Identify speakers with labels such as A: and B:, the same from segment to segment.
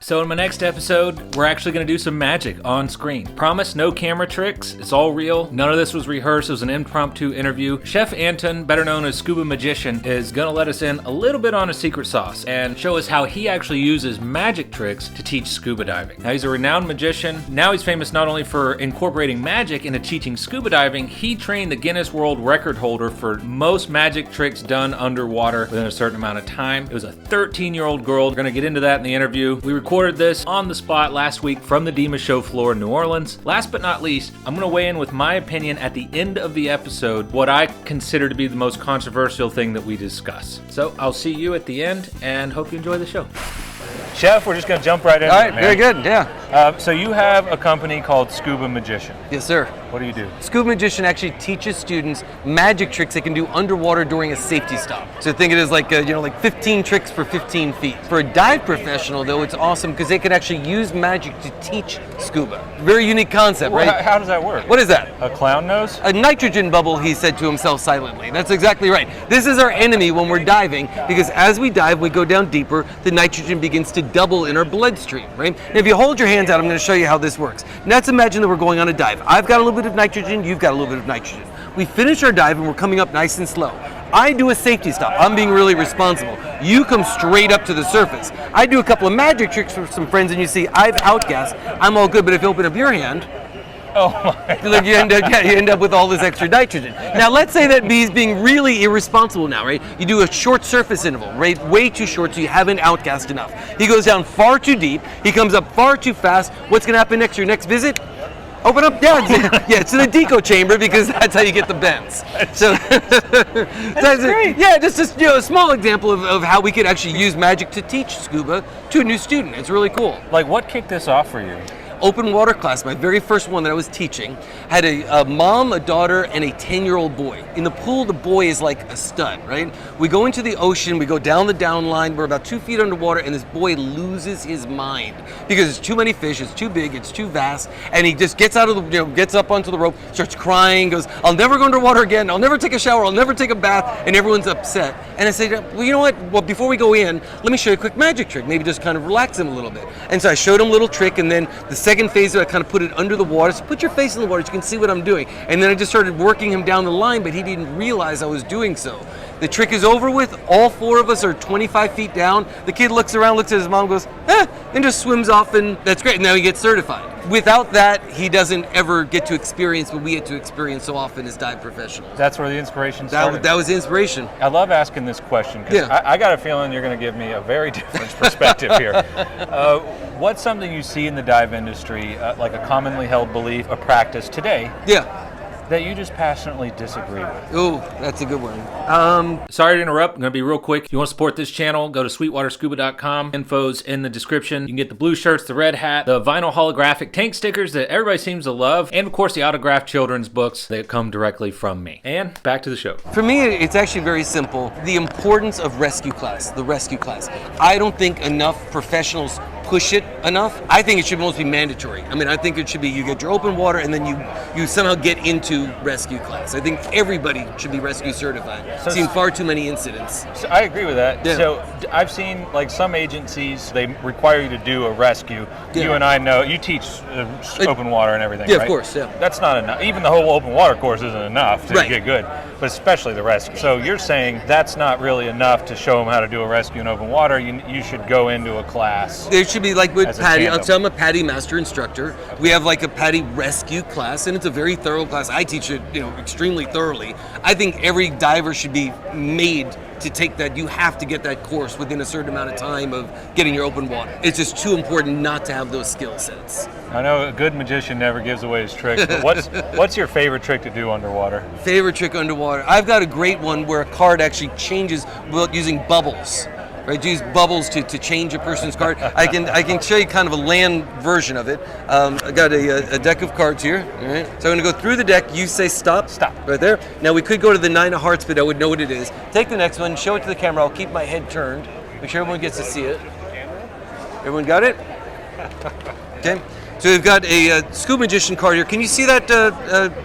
A: So in my next episode, we're actually going to do some magic on screen. Promise, no camera tricks. It's all real. None of this was rehearsed. It was an impromptu interview. Chef Anton, better known as Scuba Magician, is going to let us in a little bit on a secret sauce and show us how he actually uses magic tricks to teach scuba diving. Now, he's a renowned magician. Now he's famous not only for incorporating magic into teaching scuba diving, he trained the Guinness World Record holder for most magic tricks done underwater within a certain amount of time. It was a 13-year-old girl. We're going to get into that in the interview. We recorded this on the spot last week from the Dima show floor in New Orleans. Last but not least, I'm going to weigh in with my opinion at the end of the episode, what I consider to be the most controversial thing that we discuss. So I'll see you at the end and hope you enjoy the show. Chef, we're just going to jump right in.
B: All right, very good, yeah.
A: So you have a company called Scuba Magician.
B: Yes, sir.
A: What do you do?
B: Scuba Magician actually teaches students magic tricks they can do underwater during a safety stop. So think of it as like, like 15 tricks for 15 feet. For a dive professional, though, it's awesome because they can actually use magic to teach scuba. Very unique concept,
A: Well,
B: right?
A: How does that work?
B: What is that?
A: A clown nose?
B: A nitrogen bubble, he said to himself silently. That's exactly right. This is our enemy when we're diving because as we dive, we go down deeper, the nitrogen begins to double in our bloodstream, right? And if you hold your hands out, I'm going to show you how this works. Now let's imagine that we're going on a dive. I've got a little bit of nitrogen, you've got a little bit of nitrogen. We finish our dive and we're coming up nice and slow. I do a safety stop. I'm being really responsible. You come straight up to the surface. I do a couple of magic tricks for some friends and you see I've outgassed. I'm all good, but if you open up your hand,
A: oh my.
B: you end up with all this extra nitrogen. Now let's say that he's being really irresponsible now, right? You do a short surface interval, right? Way too short so you haven't outgassed enough. He goes down far too deep, he comes up far too fast. What's gonna happen next? Your next visit? Open up, yeah, to the deco chamber because that's how you get the bends. So that's
A: great.
B: Yeah, just a small example of how we could actually use magic to teach scuba to a new student. It's really cool.
A: Like, what kicked this off for you?
B: Open water class, my very first one that I was teaching, had a mom, a daughter, and a 10-year-old boy. In the pool, the boy is like a stud, right? We go into the ocean, we go down the down line, we're about 2 feet underwater, and this boy loses his mind because it's too many fish, it's too big, it's too vast, and he just gets out of the, gets up onto the rope, starts crying, goes, "I'll never go underwater again, I'll never take a shower, I'll never take a bath," and everyone's upset. And I say, well, you know what? Well, before we go in, let me show you a quick magic trick, maybe just kind of relax him a little bit. And so I showed him a little trick, and then the second phase, I kind of put it under the water. So put your face in the water so you can see what I'm doing. And then I just started working him down the line, but he didn't realize I was doing so. The trick is over with. All four of us are 25 feet down. The kid looks around, looks at his mom, goes, and just swims off, and that's great. Now he gets certified. Without that, he doesn't ever get to experience what we get to experience so often as dive professionals.
A: That's where the inspiration started.
B: That was the inspiration.
A: I love asking this question because I got a feeling you're going to give me a very different perspective here. What's something you see in the dive industry, like a commonly held belief, a practice today?
B: Yeah.
A: That you just passionately disagree with?
B: Ooh, that's a good one.
A: Sorry to interrupt. I'm going to be real quick. If you want to support this channel, go to sweetwaterscuba.com. Info's in the description. You can get the blue shirts, the red hat, the vinyl holographic tank stickers that everybody seems to love, and of course the autographed children's books that come directly from me. And back to the show.
B: For me, it's actually very simple. The importance of rescue class, the rescue class. I don't think enough professionals push it enough. I think it should mostly be mandatory. I mean, I think it should be you get your open water and then you somehow get into rescue class. I think everybody should be rescue certified. I've seen far too many incidents.
A: So I agree with that.
B: Yeah.
A: So I've seen like some agencies, they require you to do a rescue. Yeah. You and I know, you teach open water and everything,
B: yeah,
A: right?
B: Of course, yeah.
A: That's not enough. Even the whole open water course isn't enough to get good, but especially the rescue. So you're saying that's not really enough to show them how to do a rescue in open water. You should go into a class.
B: There should be like with PADI. I'm a PADI master instructor. Okay. We have like a PADI rescue class, and it's a very thorough class. I teach it, extremely thoroughly. I think every diver should be made to take that. You have to get that course within a certain amount of time of getting your open water. It's just too important not to have those skill sets.
A: I know a good magician never gives away his tricks, but what's your favorite trick to do underwater?
B: Favorite trick underwater? I've got a great one where a card actually changes using bubbles. Right, use bubbles to change a person's card. I can show you kind of a land version of it. I got a deck of cards here. All right. So I'm going to go through the deck. You say stop.
A: Stop.
B: Right there. Now we could go to the 9 of hearts, but I would know what it is. Take the next one. Show it to the camera. I'll keep my head turned. Make sure everyone gets to see it. Everyone got it? Okay. So we've got a Scuba Magician card here. Can you see that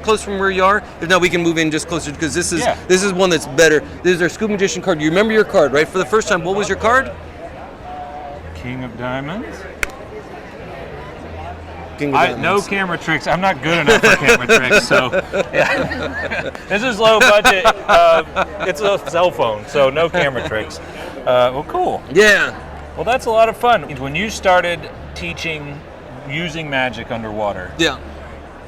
B: close from where you are? If not, we can move in just closer because this is one that's better. This is our Scuba Magician card. You remember your card, right? For the first time, what was your card?
A: King of Diamonds.
B: King of Diamonds.
A: No camera tricks. I'm not good enough for camera tricks, so yeah. This is low budget. It's a cell phone, so no camera tricks. Well, cool.
B: Yeah.
A: Well, that's a lot of fun. When you started teaching using magic underwater,
B: Yeah.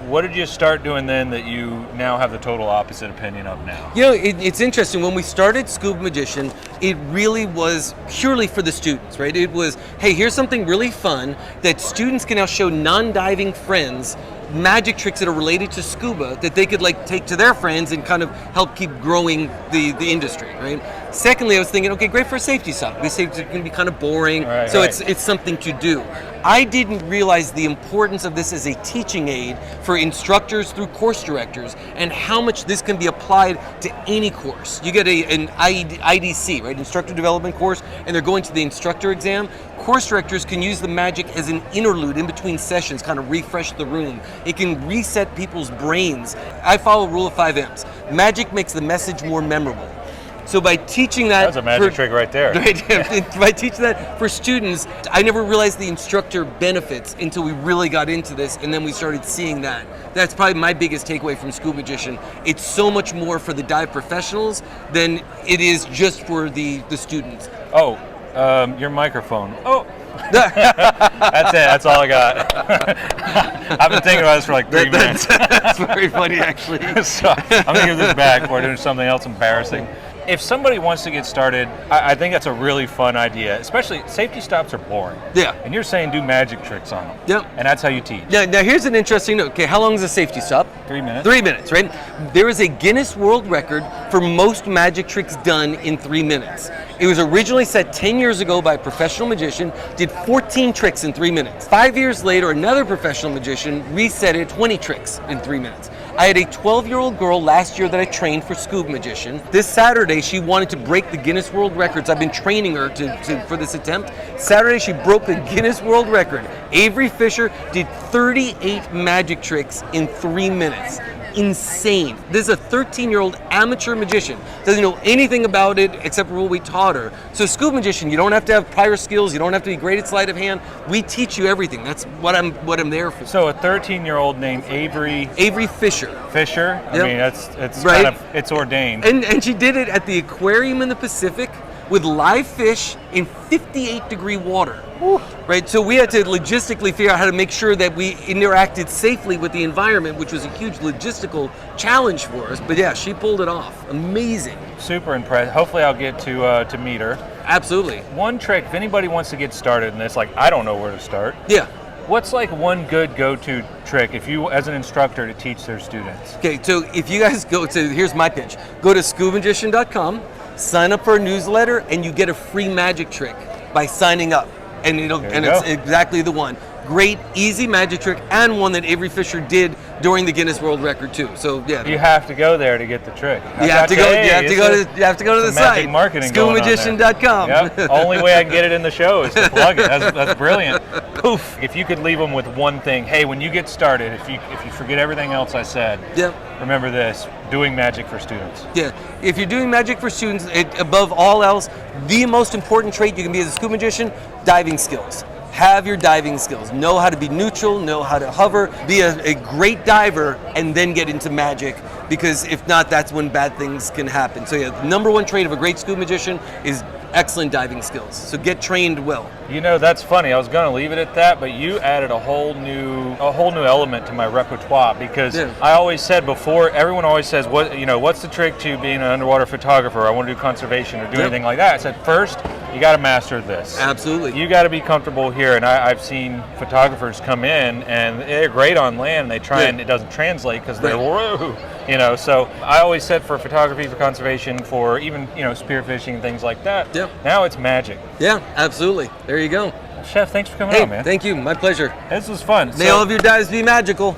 A: what did you start doing then that you now have the total opposite opinion of now?
B: You know, it's interesting. When we started Scuba Magician, it really was purely for the students, right? It was, hey, here's something really fun that students can now show non-diving friends magic tricks that are related to scuba that they could like take to their friends and kind of help keep growing the industry, right? Secondly, I was thinking, okay, great for a safety stop. These safety can be kind of boring, so it's something to do. I didn't realize the importance of this as a teaching aid for instructors through course directors and how much this can be applied to any course. You get an IDC, right, instructor development course, and they're going to the instructor exam. Course directors can use the magic as an interlude in between sessions, kind of refresh the room. It can reset people's brains. I follow rule of 5 M's. Magic makes the message more memorable. So by teaching that...
A: That's a magic trick right there.
B: Right, by teaching that for students, I never realized the instructor benefits until we really got into this, and then we started seeing that. That's probably my biggest takeaway from Scuba Magician. It's so much more for the dive professionals than it is just for the students.
A: Oh, your microphone. Oh. That's it. That's all I got. I've been thinking about this for like 3 minutes.
B: That's very funny, actually.
A: So I'm gonna give this back before doing something else embarrassing. If somebody wants to get started, I think that's a really fun idea. Especially safety stops are boring.
B: Yeah.
A: And you're saying do magic tricks on them.
B: Yep.
A: And that's how you teach.
B: Now here's an interesting note. Okay, how long is a safety stop?
A: 3 minutes.
B: 3 minutes, right? There is a Guinness World Record for most magic tricks done in 3 minutes. It was originally set 10 years ago by a professional magician, did 14 tricks in 3 minutes. 5 years later, another professional magician reset it 20 tricks in 3 minutes. I had a 12-year-old girl last year that I trained for Scuba Magician. This Saturday, she wanted to break the Guinness World Records. I've been training her for this attempt. Saturday, she broke the Guinness World Record. Avery Fisher did 38 magic tricks in 3 minutes. Insane. This is a 13-year-old amateur magician. Doesn't know anything about it except for what we taught her. So Scuba Magician, you don't have to have prior skills. You don't have to be great at sleight of hand. We teach you everything. That's what I'm there for.
A: So a 13-year-old named Avery
B: Fisher.
A: Fisher?
B: Yep.
A: I mean, it's
B: right?
A: kind of, it's ordained.
B: And she did it at the aquarium in the Pacific with live fish in 58-degree water. Woo. Right, so we had to logistically figure out how to make sure that we interacted safely with the environment, which was a huge logistical challenge for us. But yeah, she pulled it off. Amazing.
A: Super impressed. Hopefully I'll get to meet her.
B: Absolutely.
A: One trick, if anybody wants to get started in this, like I don't know where to start.
B: Yeah.
A: What's like one good go-to trick if you, as an instructor, to teach their students?
B: Okay, so if you guys go to, here's my pitch. Go to scubamagician.com, sign up for our newsletter, and you get a free magic trick by signing up. And it's exactly the one. Great, easy magic trick, and one that Avery Fisher did during the Guinness World Record too. So yeah,
A: you have to go there to get the trick.
B: You have to go to the site.
A: Marketing.
B: ScubaMagician.com.
A: Yep. Only way I can get it in the show is to plug it. That's brilliant. Poof. If you could leave them with one thing, hey, when you get started, if you forget everything else I said, remember this: doing magic for students. Yeah.
B: If you're doing magic for students, above all else, the most important trait you can be as a scuba magician: diving skills. Have your diving skills. Know how to be neutral, know how to hover, be a great diver, and then get into magic, because if not, that's when bad things can happen. So yeah, the number one trait of a great scuba magician is excellent diving skills. So get trained well.
A: You know, that's funny. I was going to leave it at that, but you added a whole new element to my repertoire, because I always said before, everyone always says, what's the trick to being an underwater photographer? I want to do conservation or do anything like that. I said, first, you got to master this.
B: Absolutely.
A: You got to be comfortable here. And I've seen photographers come in and they're great on land, and they try and it doesn't translate because they're whoa. So I always said for photography, for conservation, for even spearfishing and things like that. Now it's magic.
B: Yeah, absolutely. There you go.
A: Chef, thanks for coming on, man.
B: Thank you. My pleasure.
A: This was fun.
B: May all of your dives be magical.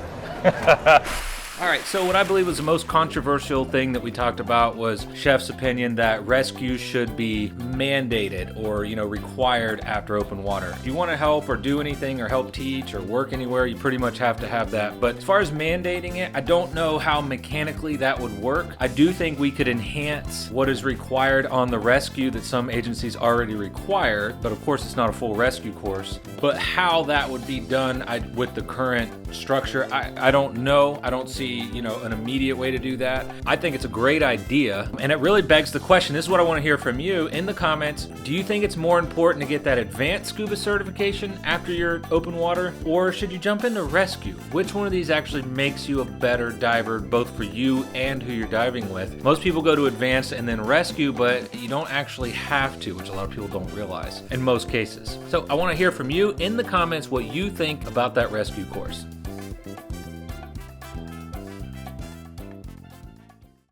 A: All right, so what I believe was the most controversial thing that we talked about was Chef's opinion that rescue should be mandated or, required after open water. If you want to help or do anything or help teach or work anywhere, you pretty much have to have that. But as far as mandating it, I don't know how mechanically that would work. I do think we could enhance what is required on the rescue that some agencies already require, but of course it's not a full rescue course. But how that would be done with the current structure, I don't know. I don't see an immediate way to do that. I think it's a great idea, and it really begs the question. This is what I want to hear from you in the comments. Do you think it's more important to get that advanced scuba certification after your open water, or should you jump into rescue? Which one of these actually makes you a better diver, both for you and who you're diving with? Most people go to advanced and then rescue, but you don't actually have to, which a lot of people don't realize in most cases. So I want to hear from you in the comments what you think about that rescue course.